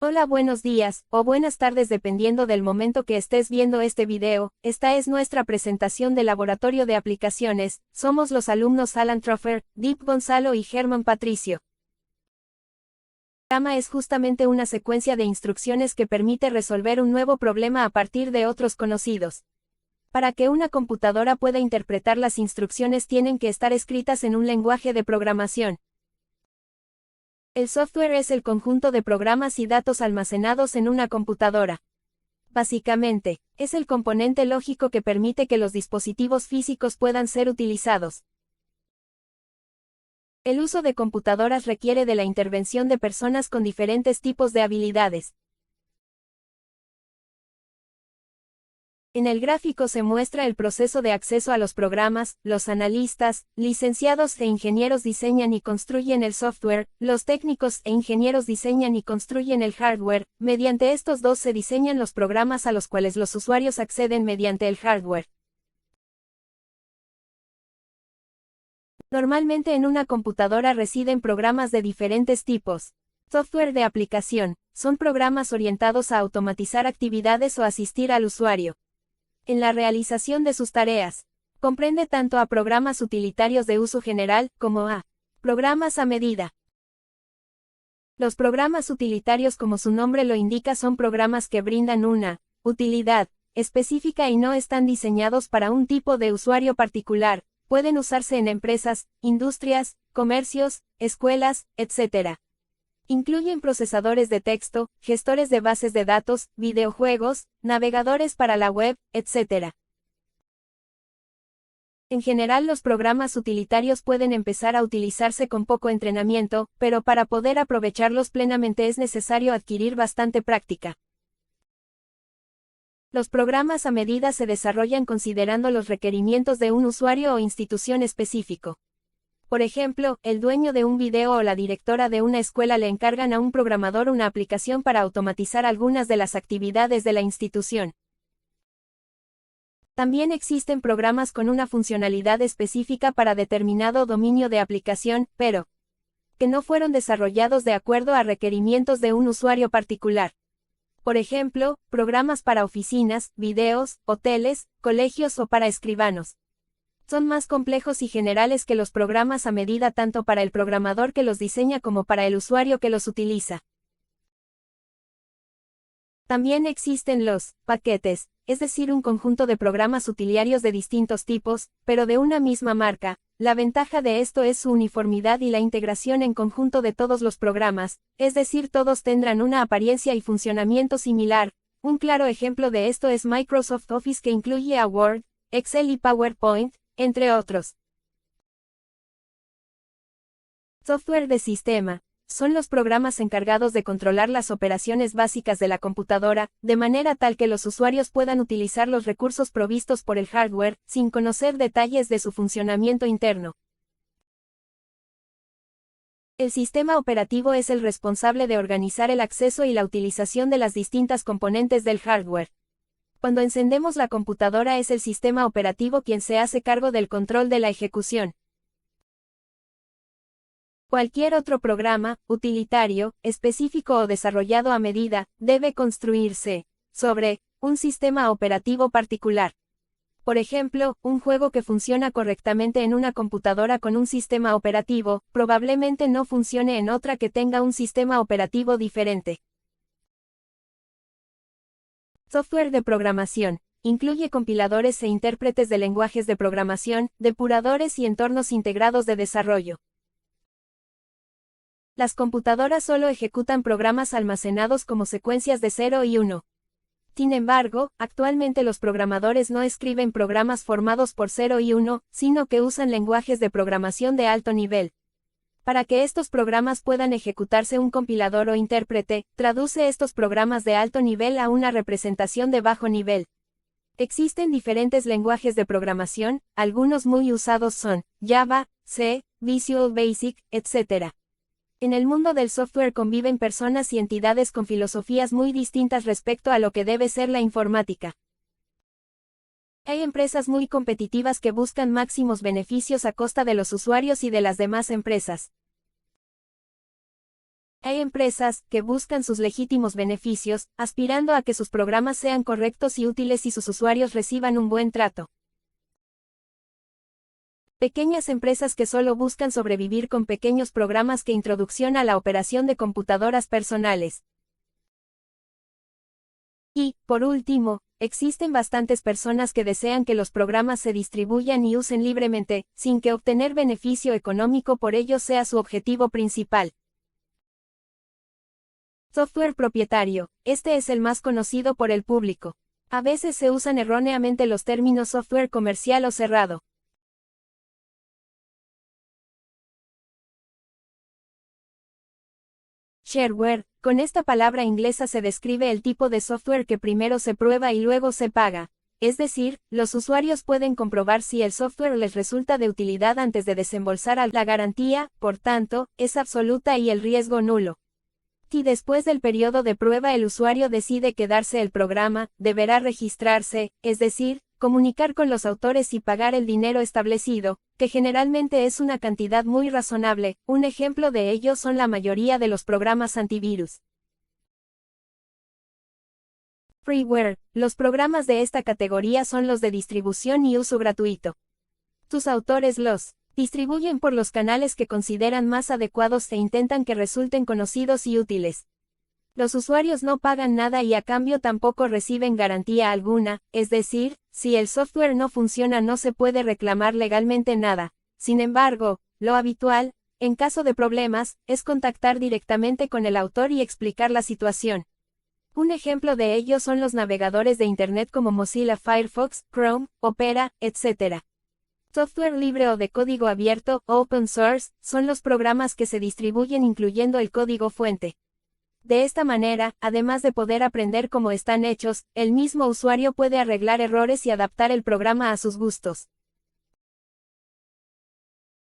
Hola, buenos días, o buenas tardes dependiendo del momento que estés viendo este video. Esta es nuestra presentación de Laboratorio de Aplicaciones. Somos los alumnos Alan Troffer, Deep Gonzalo y Germán Patricio. Programa es justamente una secuencia de instrucciones que permite resolver un nuevo problema a partir de otros conocidos. Para que una computadora pueda interpretar las instrucciones tienen que estar escritas en un lenguaje de programación. El software es el conjunto de programas y datos almacenados en una computadora. Básicamente, es el componente lógico que permite que los dispositivos físicos puedan ser utilizados. El uso de computadoras requiere de la intervención de personas con diferentes tipos de habilidades. En el gráfico se muestra el proceso de acceso a los programas. Los analistas, licenciados e ingenieros diseñan y construyen el software, los técnicos e ingenieros diseñan y construyen el hardware. Mediante estos dos se diseñan los programas a los cuales los usuarios acceden mediante el hardware. Normalmente en una computadora residen programas de diferentes tipos. Software de aplicación, son programas orientados a automatizar actividades o asistir al usuario en la realización de sus tareas. Comprende tanto a programas utilitarios de uso general, como a programas a medida. Los programas utilitarios, como su nombre lo indica, son programas que brindan una utilidad específica y no están diseñados para un tipo de usuario particular. Pueden usarse en empresas, industrias, comercios, escuelas, etc. Incluyen procesadores de texto, gestores de bases de datos, videojuegos, navegadores para la web, etc. En general, los programas utilitarios pueden empezar a utilizarse con poco entrenamiento, pero para poder aprovecharlos plenamente es necesario adquirir bastante práctica. Los programas a medida se desarrollan considerando los requerimientos de un usuario o institución específico. Por ejemplo, el dueño de un video o la directora de una escuela le encargan a un programador una aplicación para automatizar algunas de las actividades de la institución. También existen programas con una funcionalidad específica para determinado dominio de aplicación, pero que no fueron desarrollados de acuerdo a requerimientos de un usuario particular. Por ejemplo, programas para oficinas, videos, hoteles, colegios o para escribanos. Son más complejos y generales que los programas a medida tanto para el programador que los diseña como para el usuario que los utiliza. También existen los paquetes, es decir, un conjunto de programas utilitarios de distintos tipos, pero de una misma marca. La ventaja de esto es su uniformidad y la integración en conjunto de todos los programas, es decir, todos tendrán una apariencia y funcionamiento similar. Un claro ejemplo de esto es Microsoft Office, que incluye a Word, Excel y PowerPoint, entre otros. Software de sistema. Son los programas encargados de controlar las operaciones básicas de la computadora, de manera tal que los usuarios puedan utilizar los recursos provistos por el hardware, sin conocer detalles de su funcionamiento interno. El sistema operativo es el responsable de organizar el acceso y la utilización de las distintas componentes del hardware. Cuando encendemos la computadora es el sistema operativo quien se hace cargo del control de la ejecución. Cualquier otro programa, utilitario, específico o desarrollado a medida, debe construirse sobre un sistema operativo particular. Por ejemplo, un juego que funciona correctamente en una computadora con un sistema operativo, probablemente no funcione en otra que tenga un sistema operativo diferente. Software de programación. Incluye compiladores e intérpretes de lenguajes de programación, depuradores y entornos integrados de desarrollo. Las computadoras solo ejecutan programas almacenados como secuencias de 0 y 1. Sin embargo, actualmente los programadores no escriben programas formados por 0 y 1, sino que usan lenguajes de programación de alto nivel. Para que estos programas puedan ejecutarse, un compilador o intérprete traduce estos programas de alto nivel a una representación de bajo nivel. Existen diferentes lenguajes de programación, algunos muy usados son Java, C, Visual Basic, etc. En el mundo del software conviven personas y entidades con filosofías muy distintas respecto a lo que debe ser la informática. Hay empresas muy competitivas que buscan máximos beneficios a costa de los usuarios y de las demás empresas. Hay empresas que buscan sus legítimos beneficios, aspirando a que sus programas sean correctos y útiles y sus usuarios reciban un buen trato. Pequeñas empresas que solo buscan sobrevivir con pequeños programas que introducción a la operación de computadoras personales. Y, por último, existen bastantes personas que desean que los programas se distribuyan y usen libremente, sin que obtener beneficio económico por ello sea su objetivo principal. Software propietario. Este es el más conocido por el público. A veces se usan erróneamente los términos software comercial o cerrado. Shareware. Con esta palabra inglesa se describe el tipo de software que primero se prueba y luego se paga. Es decir, los usuarios pueden comprobar si el software les resulta de utilidad antes de desembolsar la garantía, por tanto, es absoluta y el riesgo nulo. Si después del periodo de prueba el usuario decide quedarse el programa, deberá registrarse, es decir, comunicar con los autores y pagar el dinero establecido, que generalmente es una cantidad muy razonable. Un ejemplo de ello son la mayoría de los programas antivirus. Freeware. Los programas de esta categoría son los de distribución y uso gratuito. Sus autores los distribuyen por los canales que consideran más adecuados e intentan que resulten conocidos y útiles. Los usuarios no pagan nada y a cambio tampoco reciben garantía alguna, es decir, si el software no funciona no se puede reclamar legalmente nada. Sin embargo, lo habitual, en caso de problemas, es contactar directamente con el autor y explicar la situación. Un ejemplo de ello son los navegadores de Internet como Mozilla Firefox, Chrome, Opera, etc. Software libre o de código abierto, open source, son los programas que se distribuyen incluyendo el código fuente. De esta manera, además de poder aprender cómo están hechos, el mismo usuario puede arreglar errores y adaptar el programa a sus gustos.